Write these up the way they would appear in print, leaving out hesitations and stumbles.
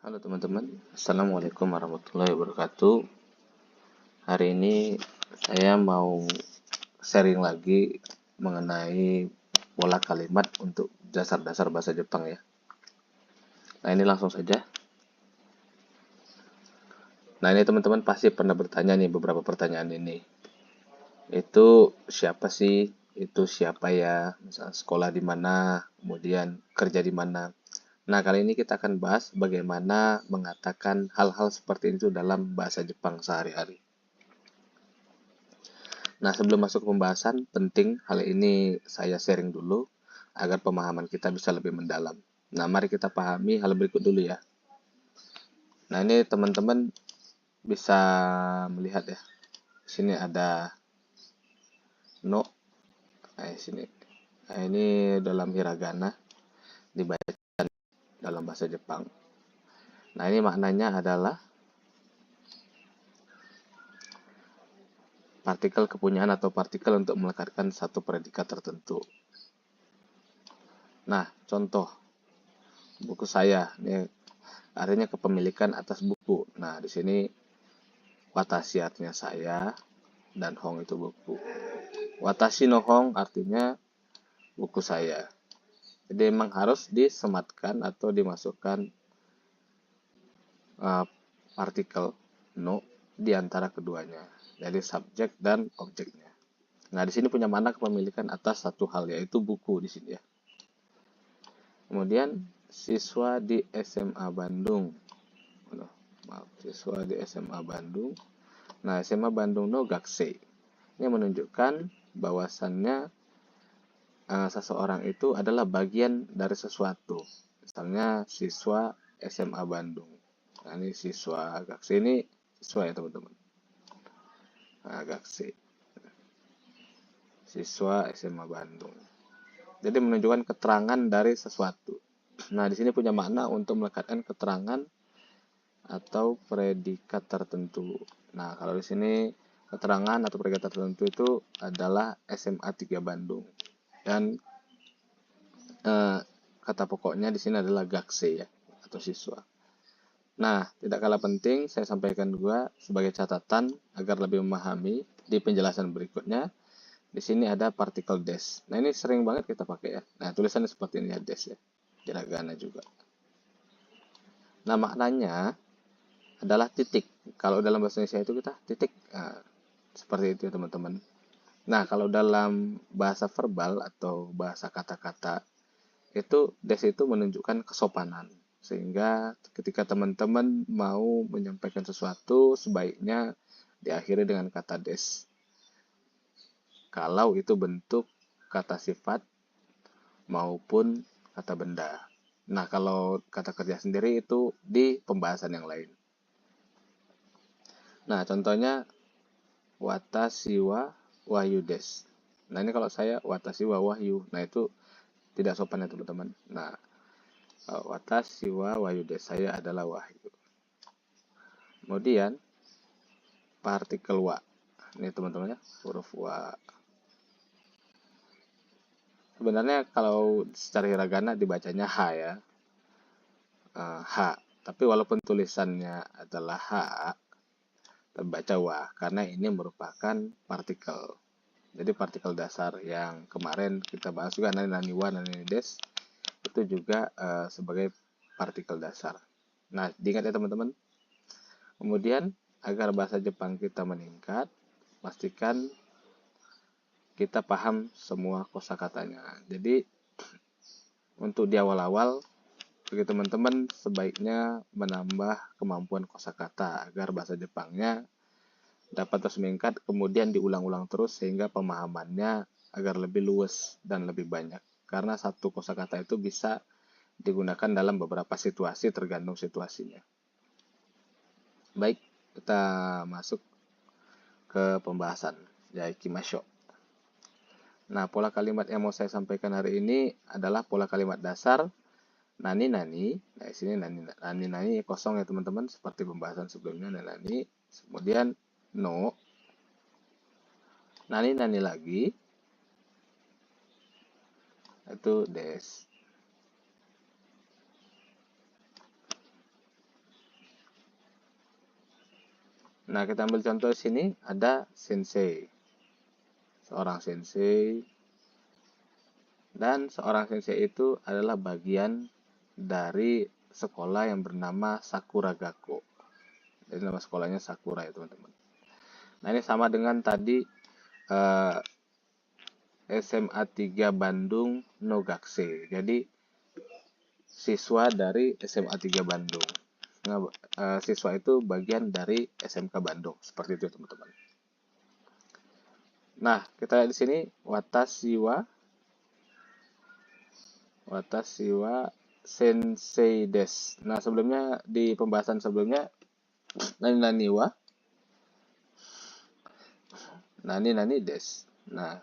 Halo teman-teman, Assalamualaikum warahmatullahi wabarakatuh. Hari ini saya mau sharing lagi mengenai pola kalimat untuk dasar-dasar bahasa Jepang ya. Nah ini langsung saja. Nah ini teman-teman pasti pernah bertanya nih beberapa pertanyaan ini. Itu siapa sih? Itu siapa ya? Misalnya sekolah di mana? Kemudian kerja di mana? Nah, kali ini kita akan bahas bagaimana mengatakan hal-hal seperti itu dalam bahasa Jepang sehari-hari. Nah, sebelum masuk ke pembahasan, penting hal ini saya sharing dulu agar pemahaman kita bisa lebih mendalam. Nah, mari kita pahami hal berikut dulu ya. Nah, ini teman-teman bisa melihat ya. Di sini ada no. Nah, di sini. Nah, ini dalam hiragana dibaca dalam bahasa Jepang. Nah, ini maknanya adalah partikel kepunyaan atau partikel untuk melekatkan satu predikat tertentu. Nah, contoh buku saya ini artinya kepemilikan atas buku. Nah, di sini watashi artinya saya dan hong itu buku. Watashi no hong artinya buku saya. Jadi memang harus disematkan atau dimasukkan partikel no di antara keduanya. Jadi subjek dan objeknya. Nah, di sini punya makna kepemilikan atas satu hal yaitu buku di sini ya. Kemudian siswa di SMA Bandung. Siswa di SMA Bandung. Nah, SMA Bandung no Gaksei. Ini menunjukkan bahwasannya seseorang itu adalah bagian dari sesuatu. Misalnya siswa SMA Bandung. Nah, ini siswa Gaksei ini siswa ya teman-teman. Nah, Gaksei. Siswa SMA Bandung. Jadi menunjukkan keterangan dari sesuatu. Nah, di sini punya makna untuk melekatkan keterangan atau predikat tertentu. Nah, kalau di sini keterangan atau predikat tertentu itu adalah SMA 3 Bandung. Dan kata pokoknya di sini adalah gaksei ya, atau siswa. Nah, tidak kalah penting saya sampaikan juga sebagai catatan agar lebih memahami di penjelasan berikutnya. Di sini ada partikel des. Nah, ini sering banget kita pakai ya. Nah, tulisannya seperti ini ya, des ya. Hiragana juga. Nah, maknanya adalah titik. Kalau dalam bahasa Indonesia itu kita titik. Nah, seperti itu ya teman-teman. Nah, kalau dalam bahasa verbal atau bahasa kata-kata, itu des itu menunjukkan kesopanan. Sehingga ketika teman-teman mau menyampaikan sesuatu, sebaiknya diakhiri dengan kata des. Kalau itu bentuk kata sifat maupun kata benda. Nah, kalau kata kerja sendiri itu di pembahasan yang lain. Nah, contohnya watashi wa wahyu des. Nah, ini kalau saya watashi wa wahyu. Nah, itu tidak sopan ya teman-teman. Nah, watashi wa wahyu des. Saya adalah wahyu. Kemudian partikel wa. Ini teman-teman ya, huruf wa. Sebenarnya kalau secara hiragana dibacanya h ya. H. Tapi walaupun tulisannya adalah h, terbaca wa karena ini merupakan partikel. Jadi partikel dasar yang kemarin kita bahas juga nani wa, nani des itu juga sebagai partikel dasar. Nah, diingat ya teman-teman. Kemudian agar bahasa Jepang kita meningkat, pastikan kita paham semua kosakatanya. Jadi untuk di awal-awal bagi teman-teman sebaiknya menambah kemampuan kosakata agar bahasa Jepangnya dapat terus meningkat, kemudian diulang-ulang terus sehingga pemahamannya agar lebih luas dan lebih banyak. Karena satu kosakata itu bisa digunakan dalam beberapa situasi tergantung situasinya. Baik, kita masuk ke pembahasan. Ya, ikimasho. Nah, pola kalimat yang mau saya sampaikan hari ini adalah pola kalimat dasar nani-nani. Nah, di sini nani-nani kosong ya teman-teman, seperti pembahasan sebelumnya. Nani, kemudian no, nani-nani lagi, itu des. Nah, kita ambil contoh di sini ada sensei. Seorang sensei, dan seorang sensei itu adalah bagian dari sekolah yang bernama Sakura Gakko. Jadi nama sekolahnya Sakura ya teman-teman. Nah, ini sama dengan tadi SMA 3 Bandung Nogakse. Jadi siswa dari SMA 3 Bandung. Nah, siswa itu bagian dari SMK Bandung. Seperti itu teman-teman. Nah, kita lihat di sini Watashi wa Sensei des. Nah, sebelumnya di pembahasan sebelumnya nani nani des. Nah,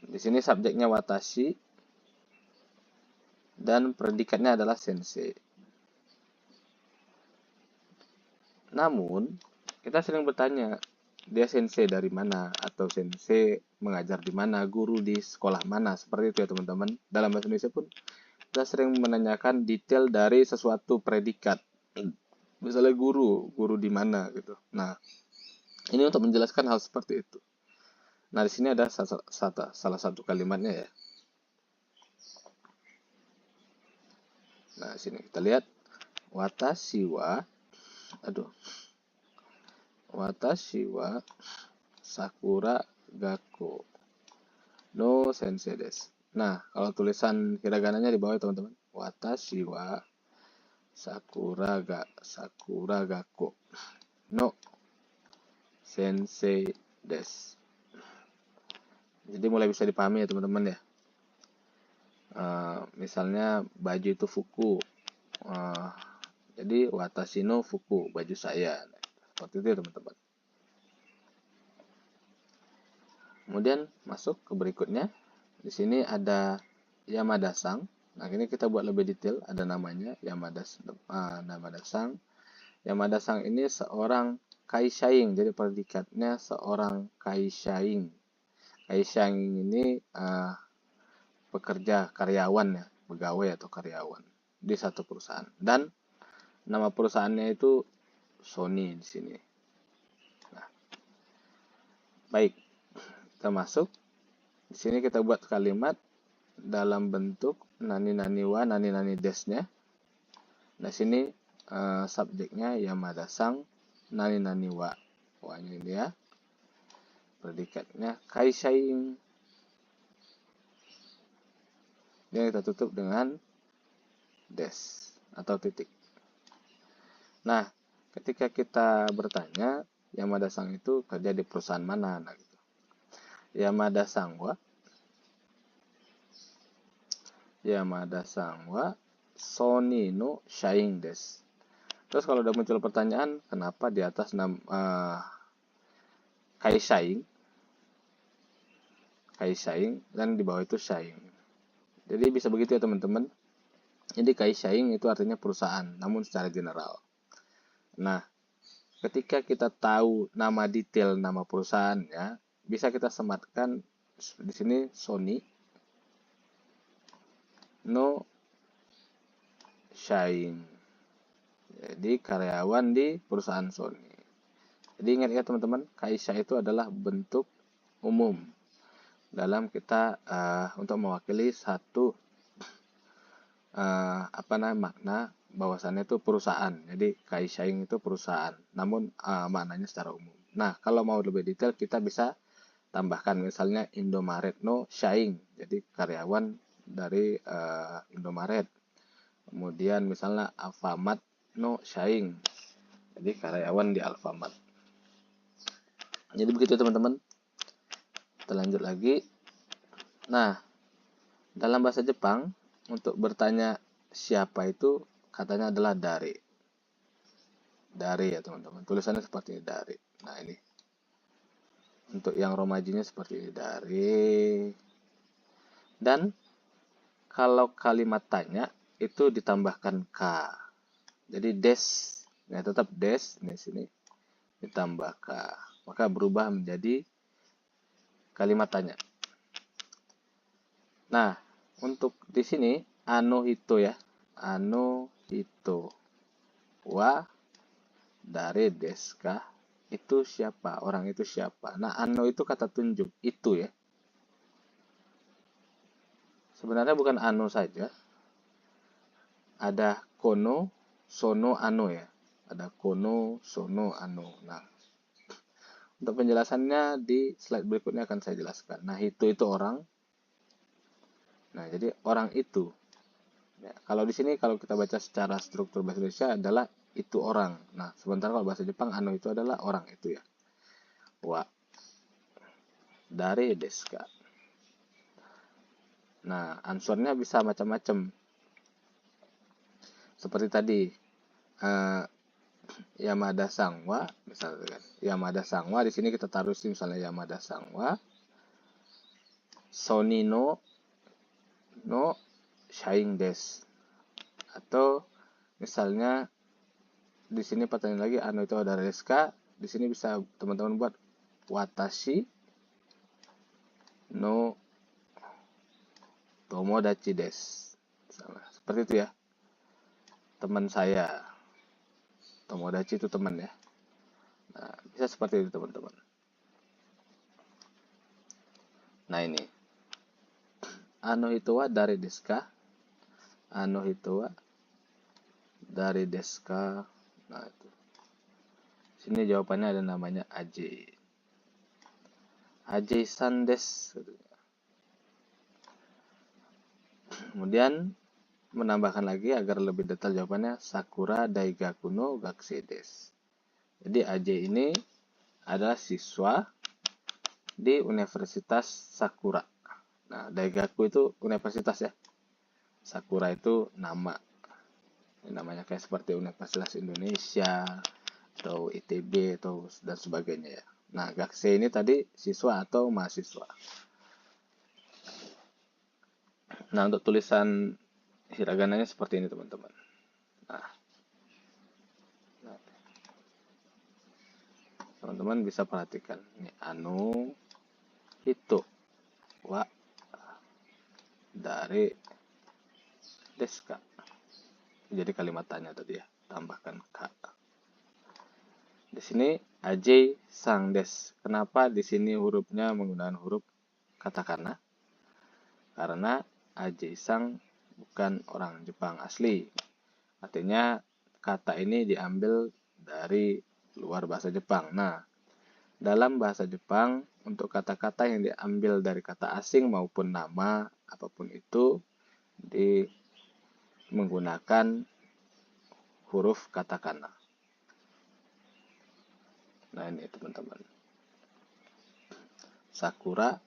di sini subjeknya watashi dan predikatnya adalah sensei. Namun, kita sering bertanya, dia sensei dari mana, atau sensei mengajar di mana, guru di sekolah mana, seperti itu ya teman-teman. Dalam bahasa Indonesia pun kita sering menanyakan detail dari sesuatu predikat. Misalnya guru di mana gitu. Nah, ini untuk menjelaskan hal seperti itu. Nah, di sini ada salah satu kalimatnya ya. Nah, di sini kita lihat watashi wa Sakura Gakko no sensei desu. Nah, kalau tulisan hiragananya di bawah ya teman-teman. Watashi wa Sakura Gakko no sensei desu. Jadi mulai bisa dipahami ya teman-teman ya. Misalnya baju itu fuku. Jadi watashi no fuku, baju saya. Nah, seperti itu ya teman-teman. Kemudian masuk ke berikutnya. Di sini ada Yamada-san. Nah, ini kita buat lebih detail. Ada namanya Yamada-san. Yamada-san ini seorang kaishain. Jadi predikatnya seorang kaishain. Kaishain ini pekerja, karyawan ya, pegawai atau karyawan di satu perusahaan. Dan nama perusahaannya itu Sony di sini. Nah, baik, kita masuk. Di sini kita buat kalimat dalam bentuk nani desnya. Nah, sini subjeknya Yamada-san, nani wa. Wah, ini dia. Predikatnya kaishain. Yang kita tutup dengan des atau titik. Nah, ketika kita bertanya, Yamada-san itu kerja di perusahaan mana? Nah, gitu. Yamada-san wa Sony no shain desu. Terus kalau udah muncul pertanyaan, kenapa di atas kaishain dan di bawah itu shain. Jadi bisa begitu ya teman-teman. Jadi kaishain itu artinya perusahaan, namun secara general. Nah, ketika kita tahu nama detail nama perusahaannya, bisa kita sematkan di sini Sony no shain. Jadi karyawan di perusahaan Sony. Jadi ingat ya teman-teman, kaisha itu adalah bentuk umum dalam kita untuk mewakili satu makna bahwasannya itu perusahaan. Jadi kaishain itu perusahaan, namun maknanya secara umum. Nah, kalau mau lebih detail kita bisa tambahkan misalnya Indomaret no shain, jadi karyawan dari Indomaret. Kemudian misalnya Alfamart no shain, jadi karyawan di Alfamart. Jadi begitu teman-teman. Kita lanjut lagi. Nah, dalam bahasa Jepang untuk bertanya siapa itu katanya adalah dari ya teman-teman. Tulisannya seperti ini, dari. Nah, ini untuk yang romajinya seperti ini, dari. Dan kalau kalimat tanya itu ditambahkan k. Jadi des, ya tetap des di sini ditambah k, maka berubah menjadi kalimat tanya. Nah, untuk di sini ano hito ya, ano hito wa dari desu ka, itu siapa, orang itu siapa. Nah, ano itu kata tunjuk, itu ya. Sebenarnya bukan ano saja, ada kono, sono, ano ya. Ada kono, sono, ano. Nah, untuk penjelasannya di slide berikutnya akan saya jelaskan. Nah, itu orang. Nah, jadi orang itu. Ya, kalau di sini kalau kita baca secara struktur bahasa Indonesia adalah itu orang. Nah, sementara kalau bahasa Jepang ano itu adalah orang itu ya. Wa dari desu ka. Nah, answernya bisa macam-macam. Seperti tadi, Yamada Sangwa, misalnya kan. Yamada Sangwa di sini kita taruh sih misalnya Yamada Sangwa. Sony no shaing desu. Atau misalnya di sini pertanyaan lagi ano itu ada desu ka. Di sini bisa teman-teman buat watashi no tomodachi desu. Seperti itu ya. Teman saya. Tomodachi itu teman ya. Nah, bisa seperti itu teman-teman. Nah, ini. Ano hito wa dari desu ka? Ano hito wa dari desu ka? Nah, itu. Sini jawabannya ada namanya Ajay. Ajay-san desu. Kemudian menambahkan lagi agar lebih detail jawabannya Sakura Daigaku no Gakusei desu. Jadi Ajay ini adalah siswa di Universitas Sakura. Nah, Daigaku itu universitas ya. Sakura itu nama. Ini namanya kayak seperti Universitas Indonesia atau ITB atau dan sebagainya ya. Nah, Gakusei ini tadi siswa atau mahasiswa. Nah, untuk tulisan hiragananya seperti ini teman-teman. Nah, teman-teman bisa perhatikan ini ano hito wa dari desu ka. Jadi kalimat tanya tadi ya, tambahkan ka. Di sini Ajay sang des. Kenapa di sini hurufnya menggunakan huruf katakana? Karena Ajay sang bukan orang Jepang asli. Artinya kata ini diambil dari luar bahasa Jepang. Nah, dalam bahasa Jepang untuk kata-kata yang diambil dari kata asing maupun nama apapun itu menggunakan huruf katakana. Nah, ini teman-teman. Sakura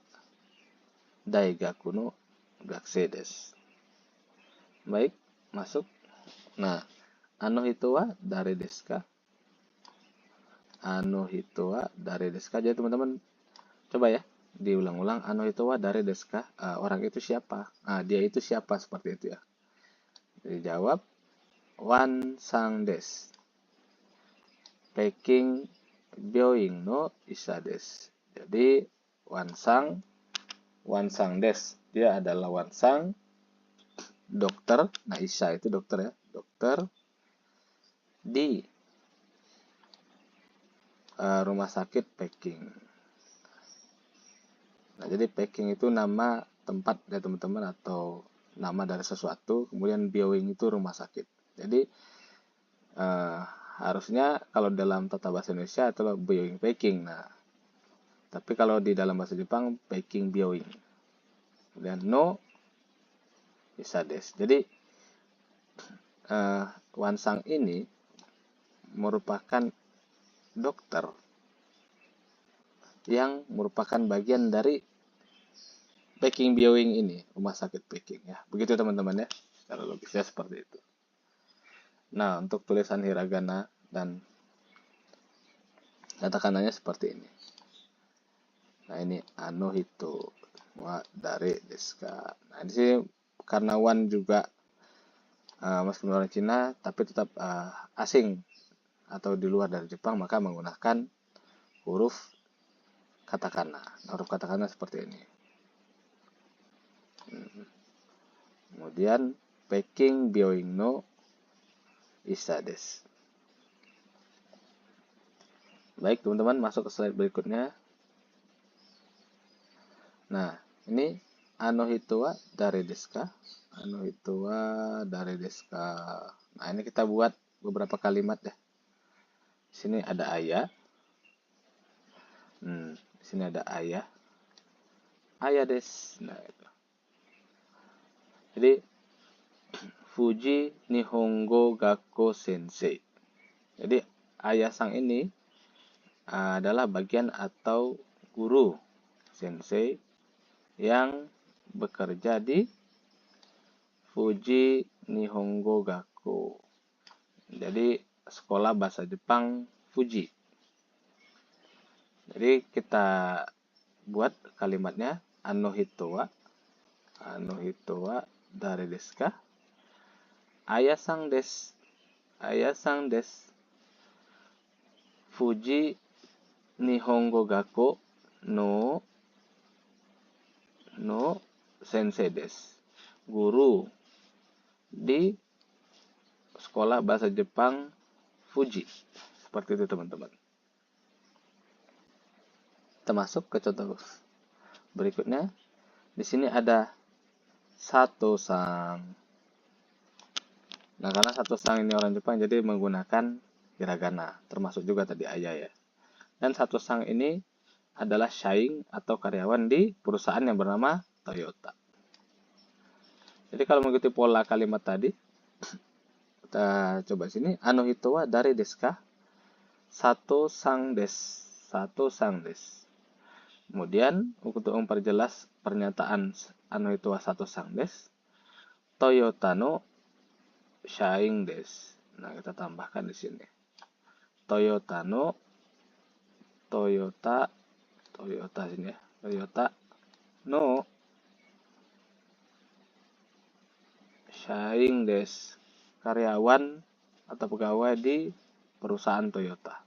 Daigaku no Gakusei desu. Baik, masuk. Nah, ano hito wa dari desu ka? Ano hito wa dari desu ka. Jadi teman-teman coba ya diulang-ulang. Ano hito wa dari desu ka? Orang itu siapa? Dia itu siapa, seperti itu ya. Dijawab wan sang desu. Peking Byoing no isa desu. Jadi Wansang des. Dia adalah Wansang dokter. Nah, Isa itu dokter ya. Dokter di rumah sakit Peking. Nah, jadi Peking itu nama tempat ya teman-teman atau nama dari sesuatu. Kemudian Byoing itu rumah sakit. Jadi harusnya kalau dalam tata bahasa Indonesia itulah Byoing Peking. Nah, tapi kalau di dalam bahasa Jepang Peking Byoing. Kemudian no isa desu. Jadi Wansang ini merupakan dokter yang merupakan bagian dari Peking Byoing ini, rumah sakit Peking ya. Begitu teman-teman ya, secara logisnya seperti itu. Nah, untuk tulisan hiragana dan katakananya seperti ini. Nah, ini ano hito wa dari desu ka. Nah, di sini karena wan juga meskipun orang Cina tapi tetap asing atau di luar dari Jepang, maka menggunakan huruf katakana. Nah, huruf katakana seperti ini. Kemudian Peking Byoing no isa desu. Baik teman-teman, masuk ke slide berikutnya. Nah, ini Anohitowa dari deska. Anohitowa dari deska. Nah, ini kita buat beberapa kalimat ya. Di sini ada ayah. Di sini ada ayah. Ayah des. Nah, itu. Jadi Fuji Nihongo Gakko Sensei. Jadi ayah sang ini adalah bagian atau guru sensei yang bekerja di Fuji Nihongo Gakko. Jadi sekolah bahasa Jepang Fuji. Jadi kita buat kalimatnya Anohitowa dari desu ka? Ayah-sang des. Ayah-sang des. Fuji Nihongo Gakko no sensei des. Guru di sekolah bahasa Jepang Fuji. Seperti itu teman-teman. Kita masuk ke contoh berikutnya. Di sini ada Sato-sang. Nah, karena Sato-sang ini orang Jepang, jadi menggunakan hiragana, termasuk juga tadi ayah ya. Dan Sato-sang ini adalah shaing atau karyawan di perusahaan yang bernama Toyota. Jadi kalau mengikuti pola kalimat tadi, kita coba sini. Anohitowa dari desu ka? Sato-sang des. Sato-sang des. Kemudian untuk memperjelas pernyataan Anohitowa Sato-sang des, Toyota no shaing des. Nah, kita tambahkan di sini. Toyota sini ya. Toyota no shaing des. Karyawan atau pegawai di perusahaan Toyota.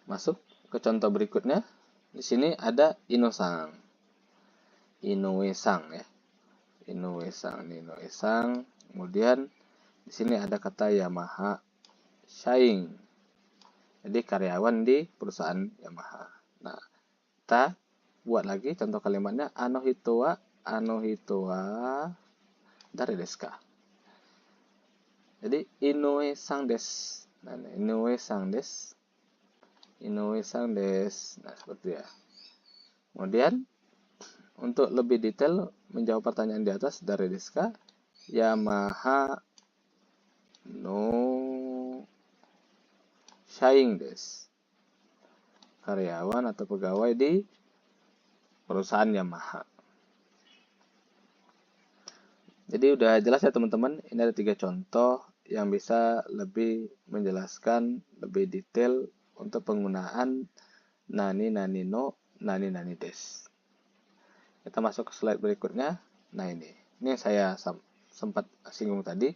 Masuk ke contoh berikutnya. Di sini ada Ino-sang. Inoue-sang ya. Inoue-sang. Kemudian di sini ada kata Yamaha shaing. Jadi karyawan di perusahaan Yamaha. Nah, kita buat lagi contoh kalimatnya Anohitowa dari desu ka? Jadi Inoue-sang des. Nah, Inoue-sang des. Nah, seperti ya. Kemudian untuk lebih detail menjawab pertanyaan di atas dari desu ka? Yamaha no shaing des. Karyawan atau pegawai di perusahaan Yamaha. Jadi udah jelas ya teman-teman. Ini ada 3 contoh yang bisa lebih menjelaskan lebih detail untuk penggunaan nani no nani des. Kita masuk ke slide berikutnya. Nah, ini yang saya sempat singgung tadi.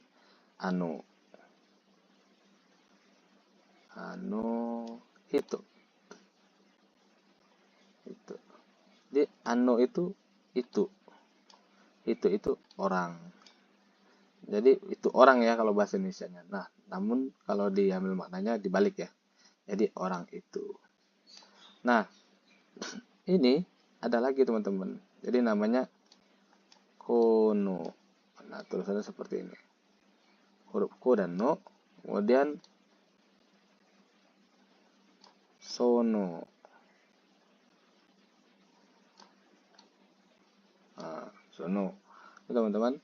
Ano itu. Jadi ano itu orang. Jadi itu orang ya kalau bahasa Indonesianya. Nah, namun kalau diambil maknanya dibalik ya. Jadi orang itu. Nah, ini ada lagi teman-teman. Jadi namanya kono. Nah, tulisannya seperti ini. Huruf ko dan no. Kemudian sono. Nah, sono. Itu teman-teman.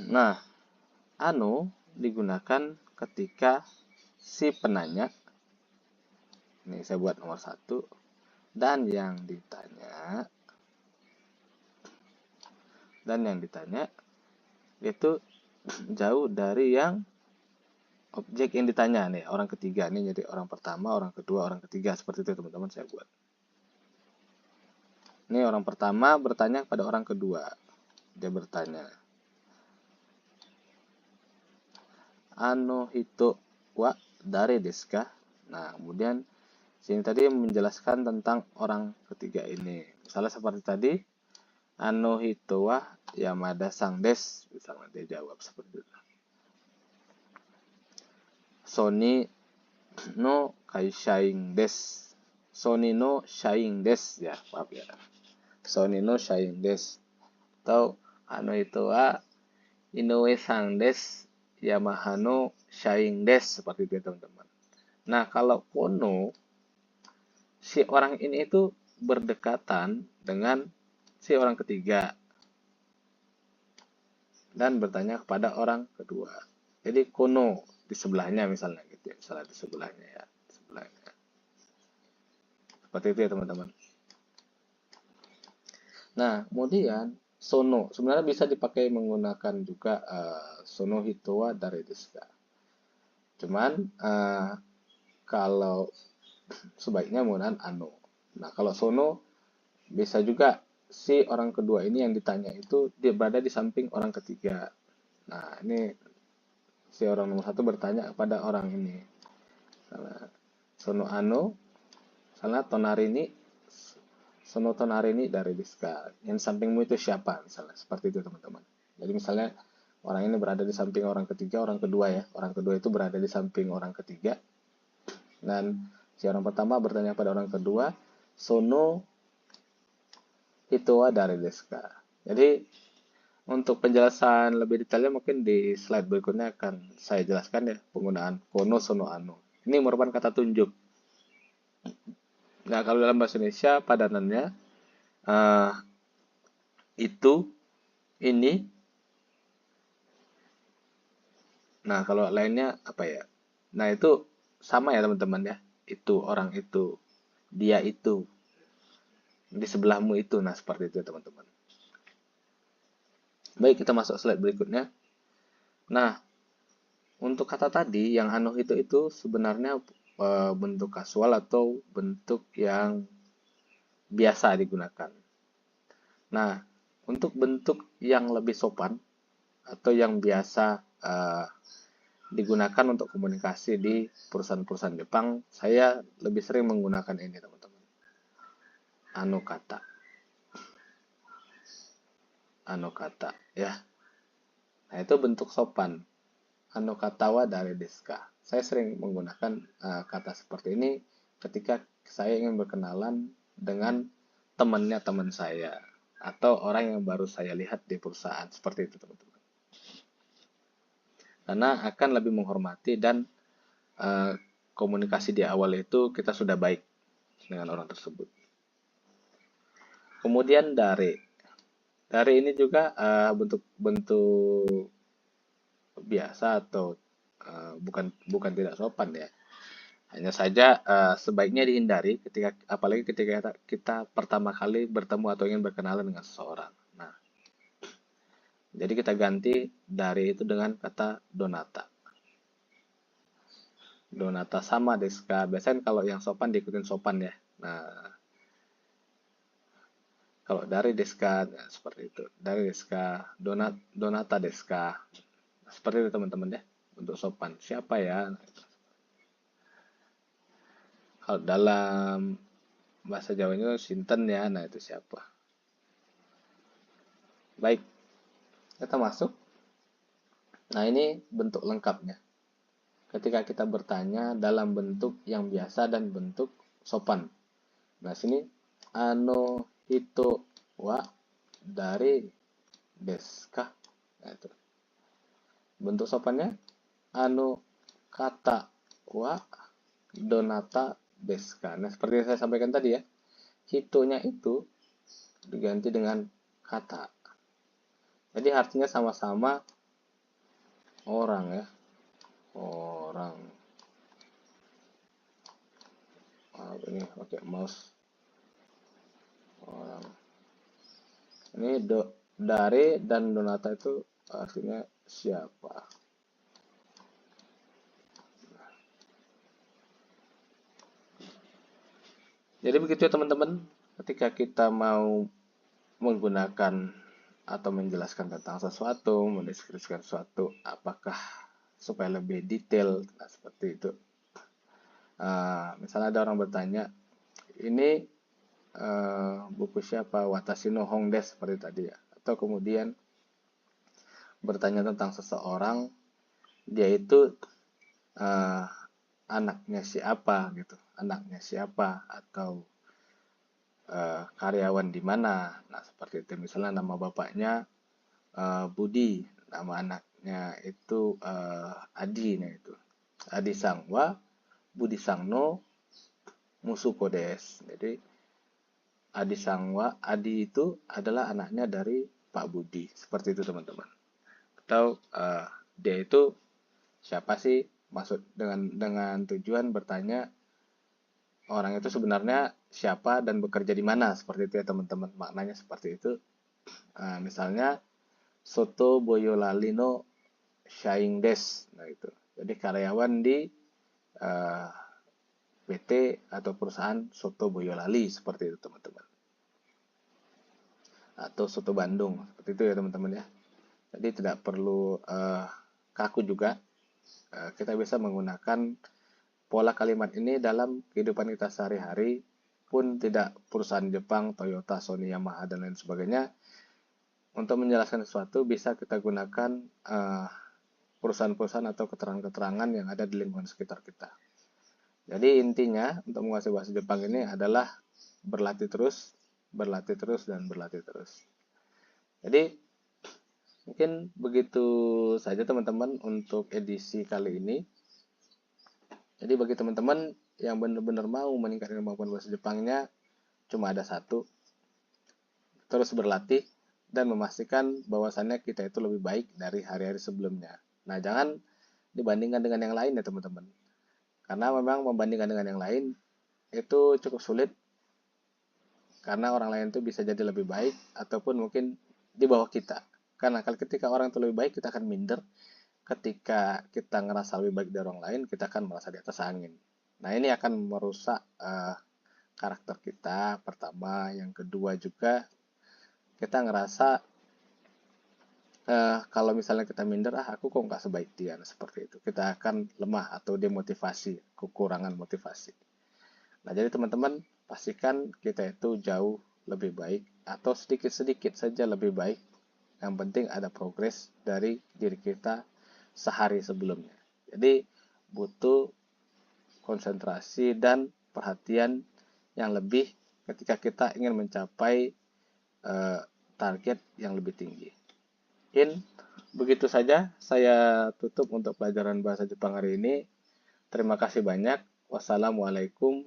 Nah, ano digunakan ketika si penanya, ini saya buat nomor 1, dan yang ditanya itu jauh dari yang objek yang ditanya nih, orang ketiga nih, jadi orang pertama, orang kedua, orang ketiga, seperti itu teman-teman saya buat. Ini orang pertama bertanya kepada orang kedua, dia bertanya, Anohito wa dari desu ka? Nah, kemudian sini tadi menjelaskan tentang orang ketiga ini. Misalnya seperti tadi, Anohito wa Yamada sang des. Misalnya dia jawab seperti itu. Sony no kaishain desu. Sony no shain desu ya, maaf ya. Sony no shain desu. Atau itu wa Inoue-san desu. Yamaha no shain desu, seperti itu teman-teman. Nah, kalau kono, si orang ini itu berdekatan dengan si orang ketiga dan bertanya kepada orang kedua. Jadi kono di sebelahnya misalnya gitu ya, misalnya di sebelahnya ya, di sebelahnya. Seperti itu ya teman-teman. Nah, kemudian sono sebenarnya bisa dipakai menggunakan juga sono hitowa dari desu ka. Cuman kalau sebaiknya menggunakan ano. Nah, kalau sono bisa juga si orang kedua ini yang ditanya itu dia berada di samping orang ketiga. Nah, ini si orang nomor satu bertanya kepada orang ini. Salah, sono ano, salah tonari ini, sono tonari ini dari diska. Yang sampingmu itu siapa? Misalnya seperti itu teman-teman. Jadi misalnya orang ini berada di samping orang ketiga, orang kedua ya. Orang kedua itu berada di samping orang ketiga. Dan si orang pertama bertanya pada orang kedua, sono hitowa dari deska. Jadi untuk penjelasan lebih detailnya mungkin di slide berikutnya akan saya jelaskan ya penggunaan kono, sono, ano. Ini merupakan kata tunjuk. Nah, kalau dalam bahasa Indonesia padanannya itu, ini. Nah, kalau lainnya apa ya? Nah, itu sama ya teman-teman ya. Itu, orang itu, dia itu, di sebelahmu itu. Nah, seperti itu teman-teman. Baik, kita masuk slide berikutnya. Nah, untuk kata tadi yang ano itu sebenarnya bentuk kasual atau bentuk yang biasa digunakan. Nah, untuk bentuk yang lebih sopan atau yang biasa digunakan untuk komunikasi di perusahaan-perusahaan Jepang, saya lebih sering menggunakan ini teman-teman. Ano kata. Ano kata ya. Nah, itu bentuk sopan. Ano kata wa dari desu ka. Saya sering menggunakan kata seperti ini ketika saya ingin berkenalan dengan temannya teman saya atau orang yang baru saya lihat di perusahaan, seperti itu teman-teman. Karena akan lebih menghormati dan komunikasi di awal itu kita sudah baik dengan orang tersebut. Kemudian dari ini juga bentuk biasa atau bukan tidak sopan ya. Hanya saja sebaiknya dihindari apalagi ketika kita pertama kali bertemu atau ingin berkenalan dengan seseorang. Nah, jadi kita ganti dari itu dengan kata donata. Donata sama desu ka. Biasanya kalau yang sopan diikutin sopan ya. Nah, kalau dari desu ka, nah, seperti itu. Dari desu ka, donata desu ka. Seperti itu teman-teman ya. Untuk sopan. Siapa ya? Kalau dalam bahasa Jawanya sinten ya. Nah, itu siapa? Baik. Kita masuk. Nah, ini bentuk lengkapnya. Ketika kita bertanya dalam bentuk yang biasa dan bentuk sopan. Nah, sini ano hito wa dari desu ka. Nah, itu. Bentuk sopannya ano kata wa donata desu ka. Nah, seperti yang saya sampaikan tadi ya. Hitonya itu diganti dengan kata. Jadi artinya sama-sama orang ya. Orang. Ini pakai mouse. Orang. Ini dari dan donata itu artinya siapa. Jadi begitu ya teman-teman, ketika kita mau menggunakan atau menjelaskan tentang sesuatu, mendeskripsikan sesuatu, apakah supaya lebih detail, nah seperti itu. Misalnya ada orang bertanya, ini buku siapa? Watashi no hon desu, seperti tadi ya. Atau kemudian bertanya tentang seseorang, dia itu eh, anaknya siapa gitu, anaknya siapa atau karyawan di mana. Nah, seperti itu. Misalnya nama bapaknya Budi, nama anaknya itu Adi, nah itu. Adi Sangwa, Budi Sangno, Musuko Des. Jadi Adi Sangwa, Adi itu adalah anaknya dari Pak Budi. Seperti itu teman-teman. Atau dia itu siapa sih? Maksud dengan tujuan bertanya orang itu sebenarnya siapa dan bekerja di mana. Seperti itu ya teman-teman. Maknanya seperti itu. Misalnya Soto Boyolalino Shaing Des. Nah itu. Jadi karyawan di uh, PT atau perusahaan Soto Boyolali seperti itu teman-teman. Atau Soto Bandung seperti itu ya teman-teman ya. Jadi tidak perlu kaku juga. Kita bisa menggunakan pola kalimat ini dalam kehidupan kita sehari-hari pun tidak perusahaan Jepang, Toyota, Sony, Yamaha dan lain sebagainya. Untuk menjelaskan sesuatu bisa kita gunakan perusahaan-perusahaan atau keterangan-keterangan yang ada di lingkungan sekitar kita. Jadi intinya untuk menguasai bahasa Jepang ini adalah berlatih terus, dan berlatih terus. Jadi mungkin begitu saja teman-teman untuk edisi kali ini. Jadi bagi teman-teman yang benar-benar mau meningkatkan kemampuan bahasa Jepangnya, cuma ada satu, terus berlatih dan memastikan bahwasannya kita itu lebih baik dari hari-hari sebelumnya. Nah, jangan dibandingkan dengan yang lain ya teman-teman. Karena memang membandingkan dengan yang lain itu cukup sulit, karena orang lain itu bisa jadi lebih baik ataupun mungkin di bawah kita. Karena kalau ketika orang itu lebih baik, kita akan minder. Ketika kita ngerasa lebih baik dari orang lain, kita akan merasa di atas angin. Nah, ini akan merusak karakter kita, pertama. Yang kedua juga, kita ngerasa kalau misalnya kita minder, aku kok nggak sebaik dia. Nah, seperti itu. Kita akan lemah atau demotivasi, kekurangan motivasi. Nah, jadi teman-teman, pastikan kita itu jauh lebih baik atau sedikit-sedikit saja lebih baik. Yang penting ada progres dari diri kita sehari sebelumnya. Jadi butuh konsentrasi dan perhatian yang lebih ketika kita ingin mencapai target yang lebih tinggi. Mungkin begitu saja saya tutup untuk pelajaran bahasa Jepang hari ini. Terima kasih banyak. Wassalamualaikum